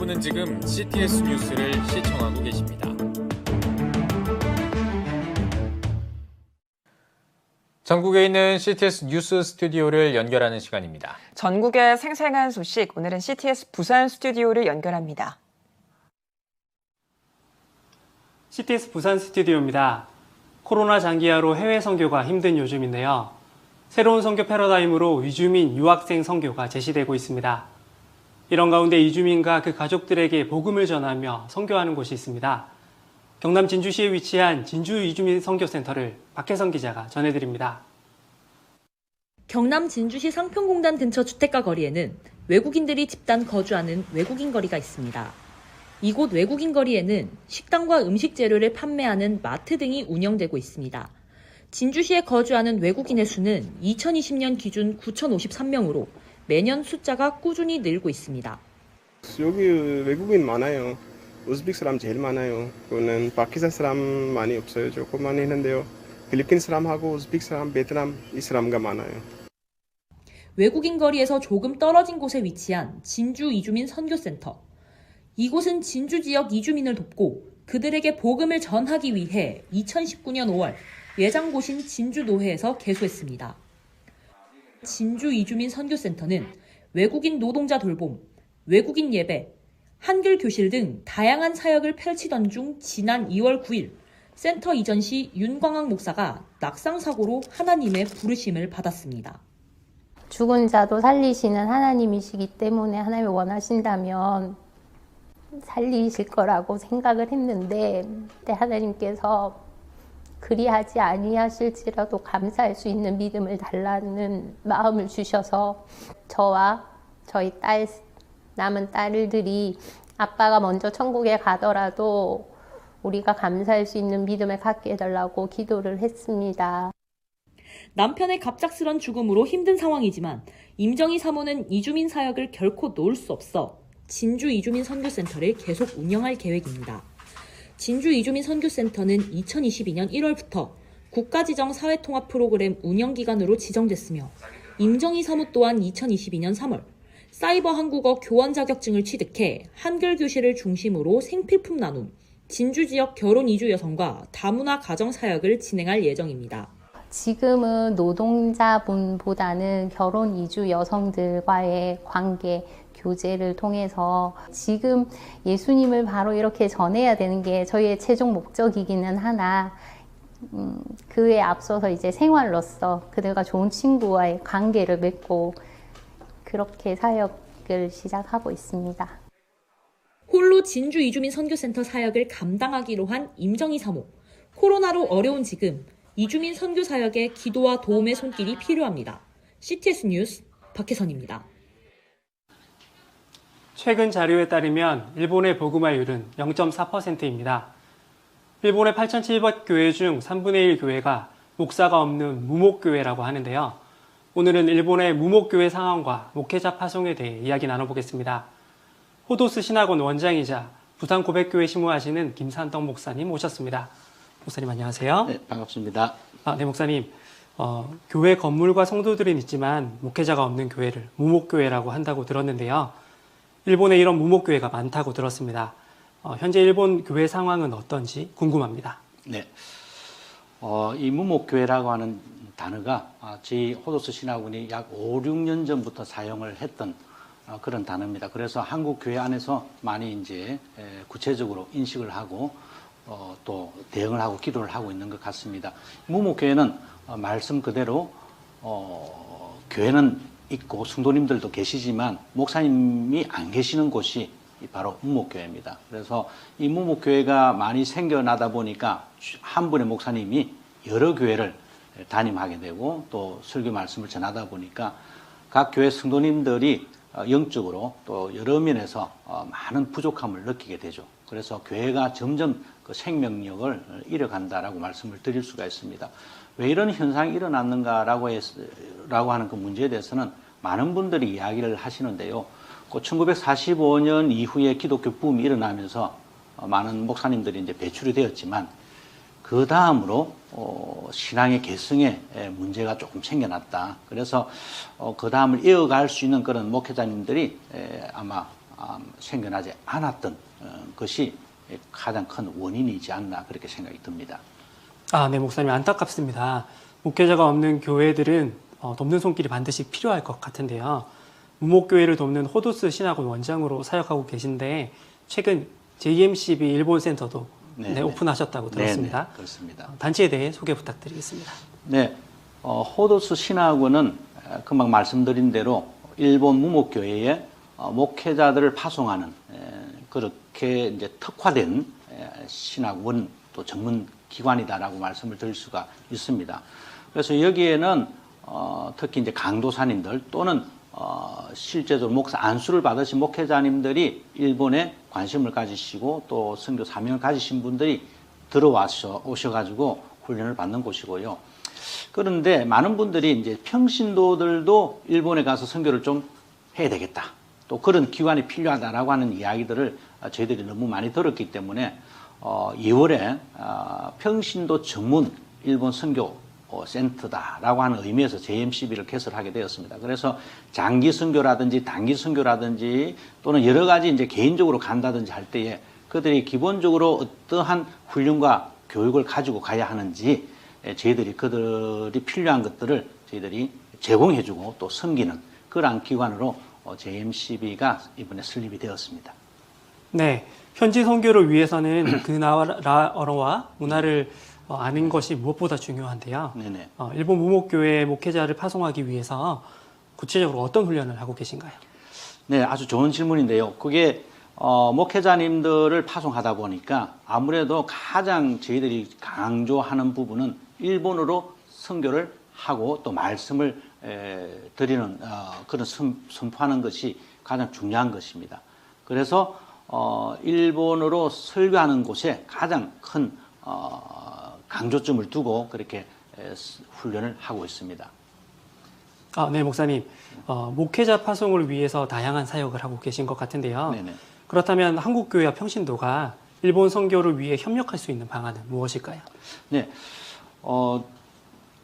여러분은 지금 CTS 뉴스를 시청하고 계십니다. 전국에 있는 CTS 뉴스 스튜디오를 연결하는 시간입니다. 전국의 생생한 소식, 오늘은 CTS 부산 스튜디오를 연결합니다. CTS 부산 스튜디오입니다. 코로나 장기화로 해외 선교가 힘든 요즘인데요. 새로운 선교 패러다임으로 이주민, 유학생 선교가 제시되고 있습니다. 이런 가운데 이주민과 그 가족들에게 복음을 전하며 선교하는 곳이 있습니다. 경남 진주시에 위치한 진주 이주민 선교센터를 박혜선 기자가 전해드립니다. 경남 진주시 상평공단 근처 주택가 거리에는 외국인들이 집단 거주하는 외국인 거리가 있습니다. 이곳 외국인 거리에는 식당과 음식 재료를 판매하는 마트 등이 운영되고 있습니다. 진주시에 거주하는 외국인의 수는 2020년 기준 9,053명으로 매년 숫자가 꾸준히 늘고 있습니다. 여기 외국인 많아요. 우즈벡 사람 제일 많아요. 그거는 파키스탄 사람 많이 없어요. 조금만 있는데요. 필리핀 사람하고 우즈벡 사람, 베트남 이 사람가 많아요. 외국인 거리에서 조금 떨어진 곳에 위치한 진주 이주민 선교센터. 이곳은 진주 지역 이주민을 돕고 그들에게 복음을 전하기 위해 2019년 5월 예장고신 진주노회에서 개소했습니다. 진주 이주민 선교센터는 외국인 노동자 돌봄, 외국인 예배, 한글 교실 등 다양한 사역을 펼치던 중 지난 2월 9일 센터 이전 시 윤광학 목사가 낙상사고로 하나님의 부르심을 받았습니다. 죽은 자도 살리시는 하나님이시기 때문에 하나님이 원하신다면 살리실 거라고 생각을 했는데 그때 하나님께서 그리하지 아니하실지라도 감사할 수 있는 믿음을 달라는 마음을 주셔서 저와 저희 남은 딸들이 아빠가 먼저 천국에 가더라도 우리가 감사할 수 있는 믿음을 갖게 해달라고 기도를 했습니다. 남편의 갑작스런 죽음으로 힘든 상황이지만 임정희 사모는 이주민 사역을 결코 놓을 수 없어 진주 이주민 선교센터를 계속 운영할 계획입니다. 진주 이주민 선교센터는 2022년 1월부터 국가지정 사회통합 프로그램 운영기관으로 지정됐으며 임정희 사무 또한 2022년 3월 사이버 한국어 교원 자격증을 취득해 한글 교실을 중심으로 생필품 나눔, 진주 지역 결혼 이주 여성과 다문화 가정 사역을 진행할 예정입니다. 지금은 노동자분보다는 결혼 이주 여성들과의 관계, 교제를 통해서 지금 예수님을 바로 이렇게 전해야 되는 게 저희의 최종 목적이기는 하나 그에 앞서서 이제 생활로서 그들과 좋은 친구와의 관계를 맺고 그렇게 사역을 시작하고 있습니다. 홀로 진주 이주민 선교센터 사역을 감당하기로 한 임정희 사모. 코로나로 어려운 지금 이주민 선교 사역에 기도와 도움의 손길이 필요합니다. CTS 뉴스 박혜선입니다. 최근 자료에 따르면 일본의 복음화율은 0.4%입니다. 일본의 8,700교회 중 3분의 1 교회가 목사가 없는 무목교회라고 하는데요. 오늘은 일본의 무목교회 상황과 목회자 파송에 대해 이야기 나눠보겠습니다. 호도스 신학원 원장이자 부산 고백교회 심우하시는 김산덕 목사님 모셨습니다. 목사님 안녕하세요. 네, 반갑습니다. 네, 목사님. 교회 건물과 성도들은 있지만 목회자가 없는 교회를 무목교회라고 한다고 들었는데요. 일본에 이런 무목교회가 많다고 들었습니다. 현재 일본 교회 상황은 어떤지 궁금합니다. 네, 이 무목교회라고 하는 단어가 저희 호도스 신학원이 약 5, 6년 전부터 사용을 했던 그런 단어입니다. 그래서 한국 교회 안에서 많이 이제 구체적으로 인식을 하고 또 대응을 하고 기도를 하고 있는 것 같습니다. 무목교회는 말씀 그대로 교회는 있고 성도님들도 계시지만 목사님이 안 계시는 곳이 바로 무목교회입니다. 그래서 이 무목교회가 많이 생겨나다 보니까 한 분의 목사님이 여러 교회를 담임하게 되고 또 설교 말씀을 전하다 보니까 각 교회 성도님들이 영적으로 또 여러 면에서 많은 부족함을 느끼게 되죠. 그래서 교회가 점점 그 생명력을 잃어간다라고 말씀을 드릴 수가 있습니다. 왜 이런 현상이 일어났는가라고 하는 그 문제에 대해서는 많은 분들이 이야기를 하시는데요. 1945년 이후에 기독교 붐이 일어나면서 많은 목사님들이 이제 배출이 되었지만 그 다음으로 신앙의 계승에 문제가 조금 생겨났다. 그래서 그 다음을 이어갈 수 있는 그런 목회자님들이 아마 생겨나지 않았던 것이 가장 큰 원인이지 않나 그렇게 생각이 듭니다. 네, 목사님 안타깝습니다. 목회자가 없는 교회들은 돕는 손길이 반드시 필요할 것 같은데요. 무목교회를 돕는 호도스 신학원 원장으로 사역하고 계신데 최근 JMCB 일본 센터도 오픈하셨다고 들었습니다. 네네, 그렇습니다. 단체에 대해 소개 부탁드리겠습니다. 네, 호도스 신학원은 금방 말씀드린 대로 일본 무목교회에 목회자들을 파송하는 그렇게 이제 특화된 신학원 또 전문 기관이다라고 말씀을 드릴 수가 있습니다. 그래서 여기에는 특히 이제 강도사님들 또는 실제적으로 목사 안수를 받으신 목회자님들이 일본에 관심을 가지시고 또 선교 사명을 가지신 분들이 오셔가지고 훈련을 받는 곳이고요. 그런데 많은 분들이 이제 평신도들도 일본에 가서 선교를 좀 해야 되겠다. 또 그런 기관이 필요하다라고 하는 이야기들을 저희들이 너무 많이 들었기 때문에 2월에 평신도 전문 일본 선교 센터다라고 하는 의미에서 JMCB를 개설하게 되었습니다. 그래서 장기 선교라든지 단기 선교라든지 또는 여러 가지 이제 개인적으로 간다든지 할 때에 그들이 기본적으로 어떠한 훈련과 교육을 가지고 가야 하는지 저희들이 그들이 필요한 것들을 저희들이 제공해주고 또 섬기는 그러한 기관으로 JMCB가 이번에 설립이 되었습니다. 네, 현지 선교를 위해서는 그 나라와 문화를 아는 것이 무엇보다 중요한데요. 네네. 일본 무목교회 목회자를 파송하기 위해서 구체적으로 어떤 훈련을 하고 계신가요? 네, 아주 좋은 질문인데요. 그게 목회자님들을 파송하다 보니까 아무래도 가장 저희들이 강조하는 부분은 일본어로 선교를 하고 또 말씀을 드리는 그런 선포하는 것이 가장 중요한 것입니다. 그래서 일본어로 설교하는 곳에 가장 큰 강조점을 두고 그렇게 훈련을 하고 있습니다. 네, 목사님. 목회자 파송을 위해서 다양한 사역을 하고 계신 것 같은데요. 네네. 그렇다면 한국교회와 평신도가 일본 선교를 위해 협력할 수 있는 방안은 무엇일까요? 네,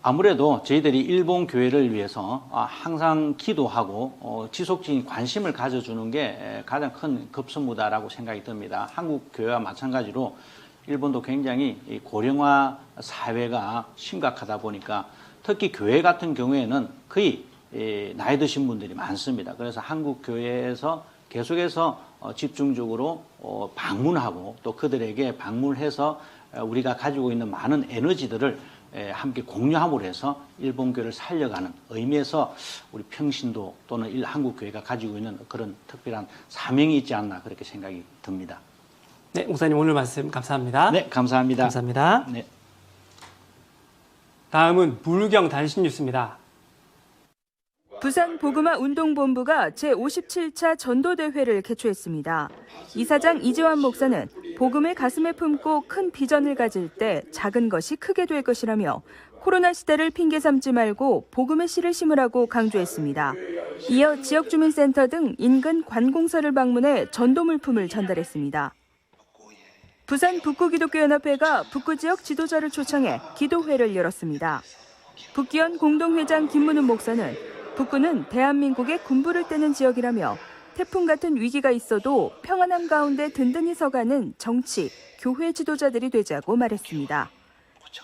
아무래도 저희들이 일본 교회를 위해서 항상 기도하고 지속적인 관심을 가져주는 게 가장 큰 급선무다라고 생각이 듭니다. 한국 교회와 마찬가지로 일본도 굉장히 고령화 사회가 심각하다 보니까 특히 교회 같은 경우에는 거의 나이 드신 분들이 많습니다. 그래서 한국 교회에서 계속해서 집중적으로 방문하고 또 그들에게 방문해서 우리가 가지고 있는 많은 에너지들을 함께 공유함으로 해서 일본 교회를 살려가는 의미에서 우리 평신도 또는 한국 교회가 가지고 있는 그런 특별한 사명이 있지 않나 그렇게 생각이 듭니다. 네, 목사님 오늘 말씀 감사합니다. 네, 감사합니다. 감사합니다. 네. 다음은 불경 단신 뉴스입니다. 부산 복음화 운동본부가 제57차 전도대회를 개최했습니다. 이사장 이재환 목사는 복음을 가슴에 품고 큰 비전을 가질 때 작은 것이 크게 될 것이라며 코로나 시대를 핑계 삼지 말고 복음의 씨를 심으라고 강조했습니다. 이어 지역주민센터 등 인근 관공서를 방문해 전도 물품을 전달했습니다. 부산 북구기독교연합회가 북구 지역 지도자를 초청해 기도회를 열었습니다. 북기현 공동회장 김문훈 목사는 북구는 대한민국의 군부를 떼는 지역이라며 태풍 같은 위기가 있어도 평안함 가운데 든든히 서가는 정치, 교회 지도자들이 되자고 말했습니다.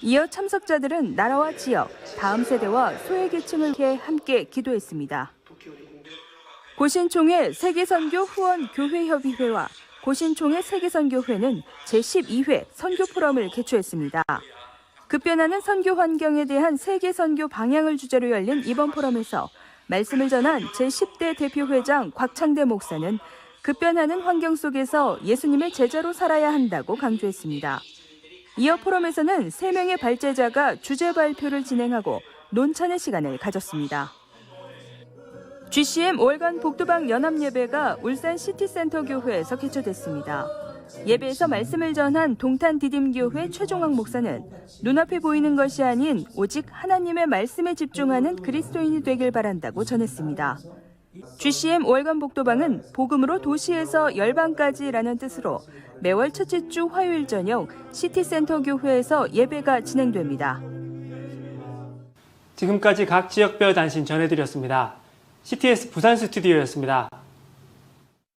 이어 참석자들은 나라와 지역, 다음 세대와 소외계층을 위해 함께 기도했습니다. 고신총회 세계선교 후원 교회협의회와 고신총회 세계선교회는 제12회 선교 포럼을 개최했습니다. 급변하는 선교 환경에 대한 세계 선교 방향을 주제로 열린 이번 포럼에서 말씀을 전한 제10대 대표회장 곽창대 목사는 급변하는 환경 속에서 예수님의 제자로 살아야 한다고 강조했습니다. 이어 포럼에서는 3명의 발제자가 주제 발표를 진행하고 논찬의 시간을 가졌습니다. GCM 월간 복도방 연합예배가 울산 시티센터 교회에서 개최됐습니다. 예배에서 말씀을 전한 동탄 디딤교회 최종학 목사는 눈앞에 보이는 것이 아닌 오직 하나님의 말씀에 집중하는 그리스도인이 되길 바란다고 전했습니다. GCM 월간 복도방은 복음으로 도시에서 열방까지라는 뜻으로 매월 첫째 주 화요일 저녁 시티센터 교회에서 예배가 진행됩니다. 지금까지 각 지역별 단신 전해드렸습니다. CTS 부산 스튜디오였습니다.